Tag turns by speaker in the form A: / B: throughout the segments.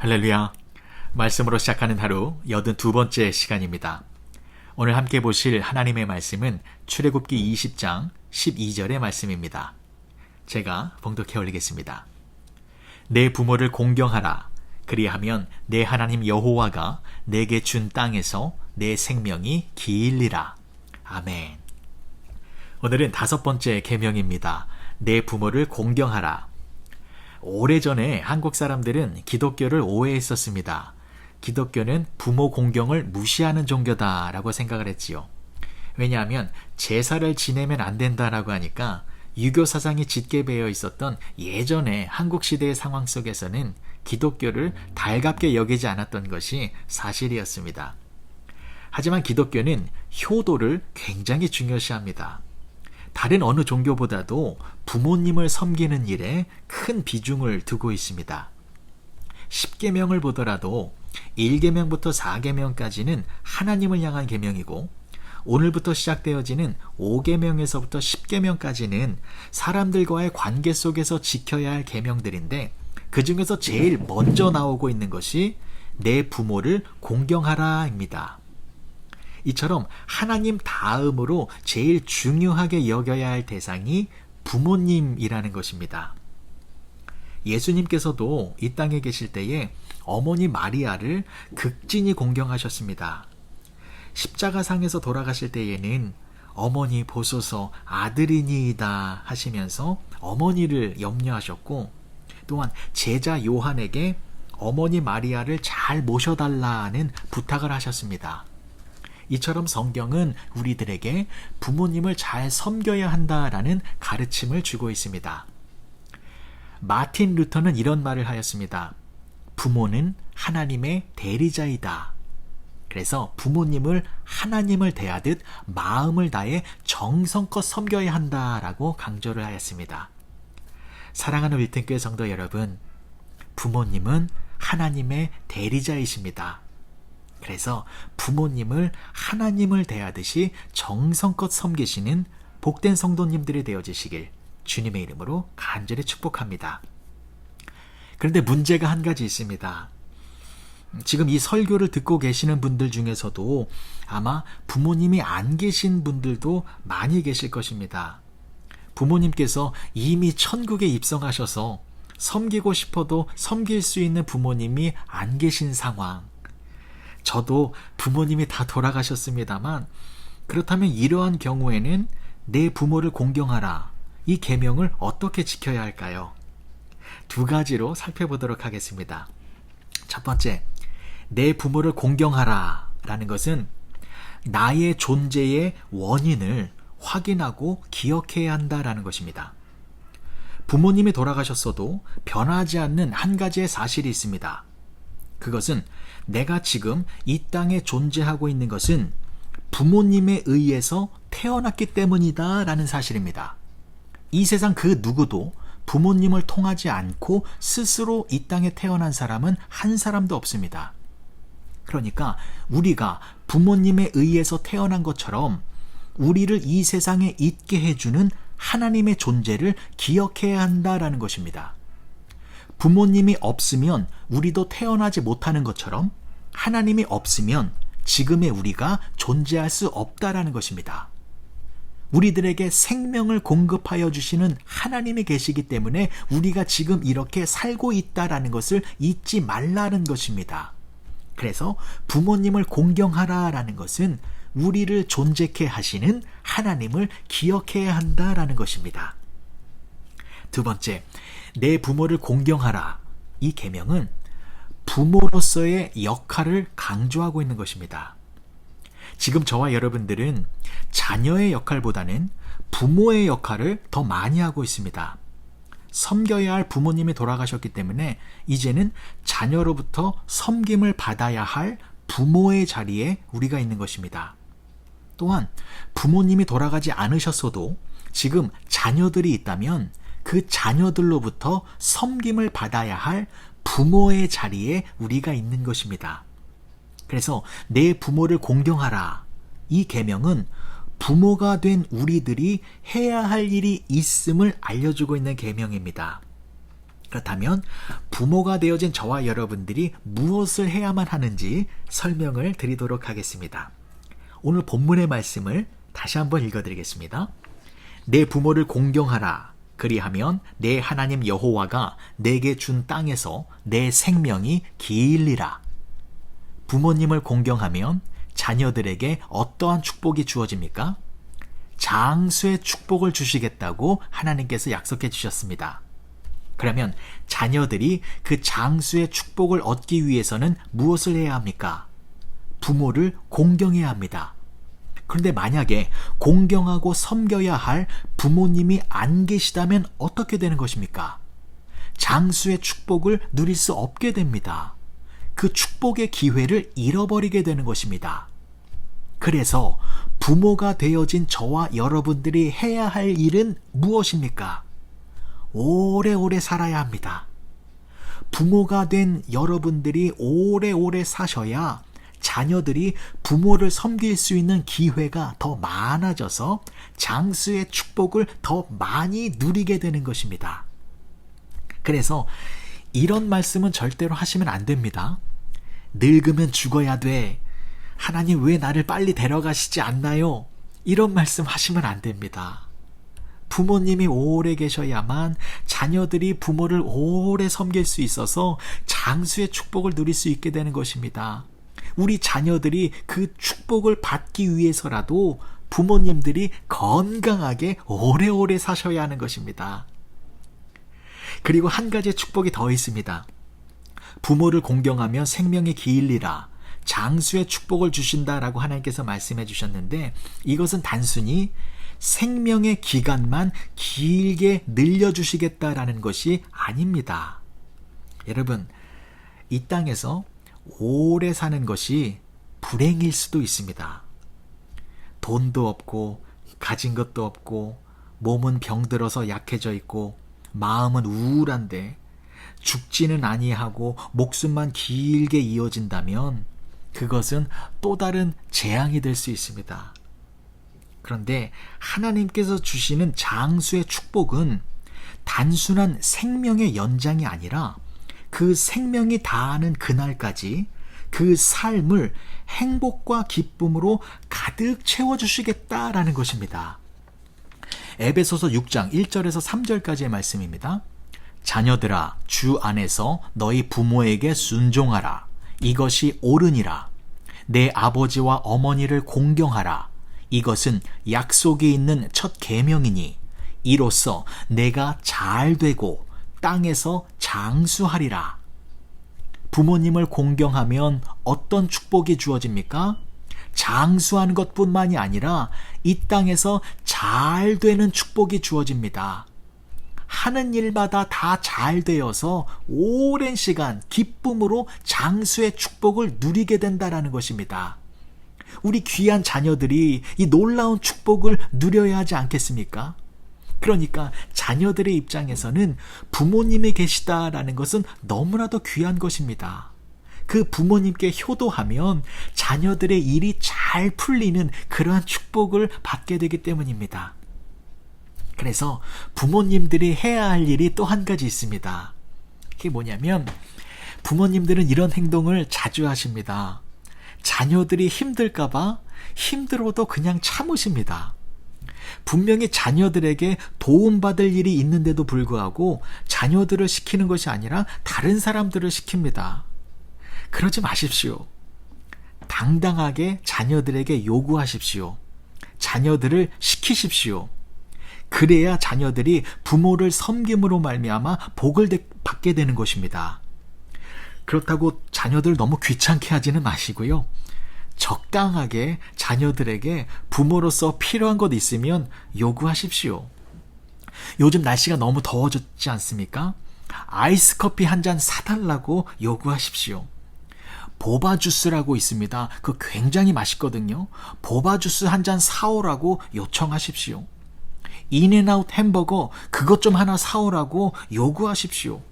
A: 할렐루야. 말씀으로 시작하는 하루 82번째 시간입니다. 오늘 함께 보실 하나님의 말씀은 출애굽기 20장 12절의 말씀입니다. 제가 봉독해 올리겠습니다. 내 부모를 공경하라. 그리하면 내 하나님 여호와가 내게 준 땅에서 내 생명이 길리라. 아멘. 오늘은 5번째 계명입니다. 내 부모를 공경하라. 오래전에 한국 사람들은 기독교를 오해했었습니다. 기독교는 부모 공경을 무시하는 종교다라고 생각을 했지요. 왜냐하면 제사를 지내면 안 된다라고 하니까 유교 사상이 짙게 배어 있었던 예전에 한국 시대의 상황 속에서는 기독교를 달갑게 여기지 않았던 것이 사실이었습니다. 하지만 기독교는 효도를 굉장히 중요시합니다. 다른 어느 종교보다도 부모님을 섬기는 일에 큰 비중을 두고 있습니다. 10계명을 보더라도 1계명부터 4계명까지는 하나님을 향한 계명이고 오늘부터 시작되어지는 5계명에서부터 10계명까지는 사람들과의 관계 속에서 지켜야 할 계명들인데 그 중에서 제일 먼저 나오고 있는 것이 내 부모를 공경하라입니다. 이처럼 하나님 다음으로 제일 중요하게 여겨야 할 대상이 부모님이라는 것입니다. 예수님께서도 이 땅에 계실 때에 어머니 마리아를 극진히 공경하셨습니다. 십자가상에서 돌아가실 때에는 어머니 보소서 아들이니이다 하시면서 어머니를 염려하셨고 또한 제자 요한에게 어머니 마리아를 잘 모셔달라는 부탁을 하셨습니다. 이처럼 성경은 우리들에게 부모님을 잘 섬겨야 한다라는 가르침을 주고 있습니다. 마틴 루터는 이런 말을 하였습니다. 부모는 하나님의 대리자이다. 그래서 부모님을 하나님을 대하듯 마음을 다해 정성껏 섬겨야 한다라고 강조를 하였습니다. 사랑하는 윌튼교회 성도 여러분, 부모님은 하나님의 대리자이십니다. 그래서 부모님을 하나님을 대하듯이 정성껏 섬기시는 복된 성도님들이 되어지시길 주님의 이름으로 간절히 축복합니다. 그런데 문제가 한 가지 있습니다. 지금 이 설교를 듣고 계시는 분들 중에서도 아마 부모님이 안 계신 분들도 많이 계실 것입니다. 부모님께서 이미 천국에 입성하셔서 섬기고 싶어도 섬길 수 있는 부모님이 안 계신 상황. 저도 부모님이 다 돌아가셨습니다만 그렇다면 이러한 경우에는 내 부모를 공경하라. 이 계명을 어떻게 지켜야 할까요? 2가지로 살펴보도록 하겠습니다. 첫 번째, 내 부모를 공경하라 라는 것은 나의 존재의 원인을 확인하고 기억해야 한다라는 것입니다. 부모님이 돌아가셨어도 변하지 않는 한 가지의 사실이 있습니다. 그것은 내가 지금 이 땅에 존재하고 있는 것은 부모님에 의해서 태어났기 때문이다 라는 사실입니다. 이 세상 그 누구도 부모님을 통하지 않고 스스로 이 땅에 태어난 사람은 한 사람도 없습니다. 그러니까 우리가 부모님에 의해서 태어난 것처럼 우리를 이 세상에 있게 해주는 하나님의 존재를 기억해야 한다라는 것입니다. 부모님이 없으면 우리도 태어나지 못하는 것처럼 하나님이 없으면 지금의 우리가 존재할 수 없다라는 것입니다. 우리들에게 생명을 공급하여 주시는 하나님이 계시기 때문에 우리가 지금 이렇게 살고 있다라는 것을 잊지 말라는 것입니다. 그래서 부모님을 공경하라라는 것은 우리를 존재케 하시는 하나님을 기억해야 한다라는 것입니다. 2번째, 내 부모를 공경하라. 이 계명은 부모로서의 역할을 강조하고 있는 것입니다. 지금 저와 여러분들은 자녀의 역할보다는 부모의 역할을 더 많이 하고 있습니다. 섬겨야 할 부모님이 돌아가셨기 때문에 이제는 자녀로부터 섬김을 받아야 할 부모의 자리에 우리가 있는 것입니다. 또한 부모님이 돌아가지 않으셨어도 지금 자녀들이 있다면 그 자녀들로부터 섬김을 받아야 할 부모의 자리에 우리가 있는 것입니다. 그래서 내 부모를 공경하라. 이 계명은 부모가 된 우리들이 해야 할 일이 있음을 알려주고 있는 계명입니다. 그렇다면 부모가 되어진 저와 여러분들이 무엇을 해야만 하는지 설명을 드리도록 하겠습니다. 오늘 본문의 말씀을 다시 한번 읽어드리겠습니다. 내 부모를 공경하라. 그리하면 내 하나님 여호와가 내게 준 땅에서 내 생명이 길리라. 부모님을 공경하면 자녀들에게 어떠한 축복이 주어집니까? 장수의 축복을 주시겠다고 하나님께서 약속해 주셨습니다. 그러면 자녀들이 그 장수의 축복을 얻기 위해서는 무엇을 해야 합니까? 부모를 공경해야 합니다. 그런데 만약에 공경하고 섬겨야 할 부모님이 안 계시다면 어떻게 되는 것입니까? 장수의 축복을 누릴 수 없게 됩니다. 그 축복의 기회를 잃어버리게 되는 것입니다. 그래서 부모가 되어진 저와 여러분들이 해야 할 일은 무엇입니까? 오래오래 살아야 합니다. 부모가 된 여러분들이 오래오래 사셔야 자녀들이 부모를 섬길 수 있는 기회가 더 많아져서 장수의 축복을 더 많이 누리게 되는 것입니다. 그래서 이런 말씀은 절대로 하시면 안 됩니다. 늙으면 죽어야 돼. 하나님 왜 나를 빨리 데려가시지 않나요? 이런 말씀 하시면 안 됩니다. 부모님이 오래 계셔야만 자녀들이 부모를 오래 섬길 수 있어서 장수의 축복을 누릴 수 있게 되는 것입니다. 우리 자녀들이 그 축복을 받기 위해서라도 부모님들이 건강하게 오래오래 사셔야 하는 것입니다. 그리고 한 가지의 축복이 더 있습니다. 부모를 공경하며 생명이 길리라. 장수의 축복을 주신다라고 하나님께서 말씀해 주셨는데 이것은 단순히 생명의 기간만 길게 늘려주시겠다라는 것이 아닙니다. 여러분, 이 땅에서 오래 사는 것이 불행일 수도 있습니다. 돈도 없고 가진 것도 없고 몸은 병들어서 약해져 있고 마음은 우울한데 죽지는 아니하고 목숨만 길게 이어진다면 그것은 또 다른 재앙이 될 수 있습니다. 그런데 하나님께서 주시는 장수의 축복은 단순한 생명의 연장이 아니라 그 생명이 다하는 그날까지 그 삶을 행복과 기쁨으로 가득 채워주시겠다라는 것입니다. 에베소서 6장 1절에서 3절까지의 말씀입니다. 자녀들아, 주 안에서 너희 부모에게 순종하라. 이것이 옳으니라. 내 아버지와 어머니를 공경하라. 이것은 약속이 있는 첫 계명이니 이로써 내가 잘 되고 땅에서 장수하리라. 부모님을 공경하면 어떤 축복이 주어집니까? 장수하는 것뿐만이 아니라 이 땅에서 잘 되는 축복이 주어집니다. 하는 일마다 다 잘 되어서 오랜 시간 기쁨으로 장수의 축복을 누리게 된다라는 것입니다. 우리 귀한 자녀들이 이 놀라운 축복을 누려야 하지 않겠습니까? 그러니까 자녀들의 입장에서는 부모님이 계시다라는 것은 너무나도 귀한 것입니다. 그 부모님께 효도하면 자녀들의 일이 잘 풀리는 그러한 축복을 받게 되기 때문입니다. 그래서 부모님들이 해야 할 일이 또 한 가지 있습니다. 그게 뭐냐면 부모님들은 이런 행동을 자주 하십니다. 자녀들이 힘들까봐 힘들어도 그냥 참으십니다. 분명히 자녀들에게 도움받을 일이 있는데도 불구하고 자녀들을 시키는 것이 아니라 다른 사람들을 시킵니다. 그러지 마십시오. 당당하게 자녀들에게 요구하십시오. 자녀들을 시키십시오. 그래야 자녀들이 부모를 섬김으로 말미암아 복을 받게 되는 것입니다. 그렇다고 자녀들 너무 귀찮게 하지는 마시고요. 적당하게 자녀들에게 부모로서 필요한 것 있으면 요구하십시오. 요즘 날씨가 너무 더워졌지 않습니까? 아이스 커피 한 잔 사달라고 요구하십시오. 보바 주스라고 있습니다. 그거 굉장히 맛있거든요. 보바 주스 한 잔 사오라고 요청하십시오. 인앤아웃 햄버거 그것 좀 하나 사오라고 요구하십시오.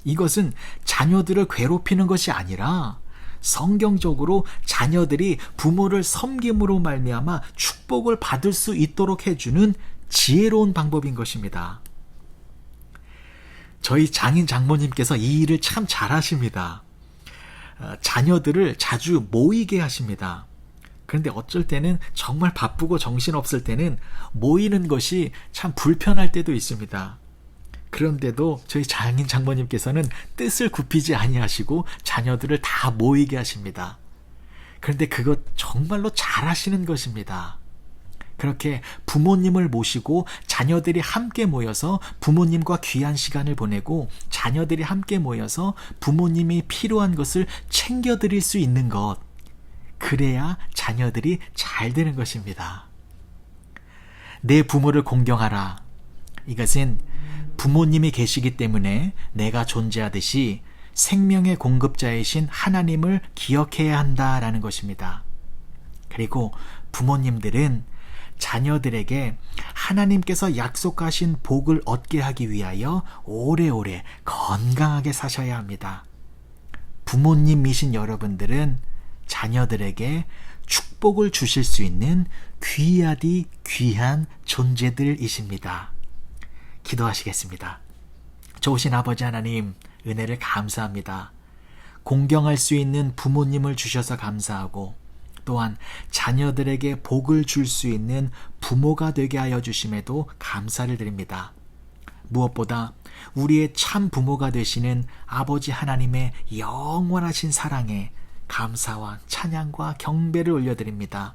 A: 이것은 자녀들을 괴롭히는 것이 아니라 성경적으로 자녀들이 부모를 섬김으로 말미암아 축복을 받을 수 있도록 해주는 지혜로운 방법인 것입니다. 저희 장인 장모님께서 이 일을 참 잘하십니다. 자녀들을 자주 모이게 하십니다. 그런데 어쩔 때는 정말 바쁘고 정신없을 때는 모이는 것이 참 불편할 때도 있습니다. 그런데도 저희 장인 장모님께서는 뜻을 굽히지 아니하시고 자녀들을 다 모이게 하십니다. 그런데 그것 정말로 잘하시는 것입니다. 그렇게 부모님을 모시고 자녀들이 함께 모여서 부모님과 귀한 시간을 보내고 자녀들이 함께 모여서 부모님이 필요한 것을 챙겨드릴 수 있는 것, 그래야 자녀들이 잘 되는 것입니다. 내 부모를 공경하라. 이것은 부모님이 계시기 때문에 내가 존재하듯이 생명의 공급자이신 하나님을 기억해야 한다라는 것입니다. 그리고 부모님들은 자녀들에게 하나님께서 약속하신 복을 얻게 하기 위하여 오래오래 건강하게 사셔야 합니다. 부모님이신 여러분들은 자녀들에게 축복을 주실 수 있는 귀하디 귀한 존재들이십니다. 기도하시겠습니다. 좋으신 아버지 하나님, 은혜를 감사합니다. 공경할 수 있는 부모님을 주셔서 감사하고 또한 자녀들에게 복을 줄 수 있는 부모가 되게 하여 주심에도 감사를 드립니다. 무엇보다 우리의 참 부모가 되시는 아버지 하나님의 영원하신 사랑에 감사와 찬양과 경배를 올려드립니다.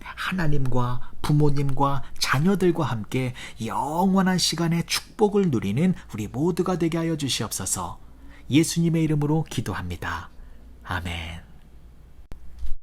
A: 하나님과 부모님과 자녀들과 함께 영원한 시간의 축복을 누리는 우리 모두가 되게 하여 주시옵소서. 예수님의 이름으로 기도합니다. 아멘.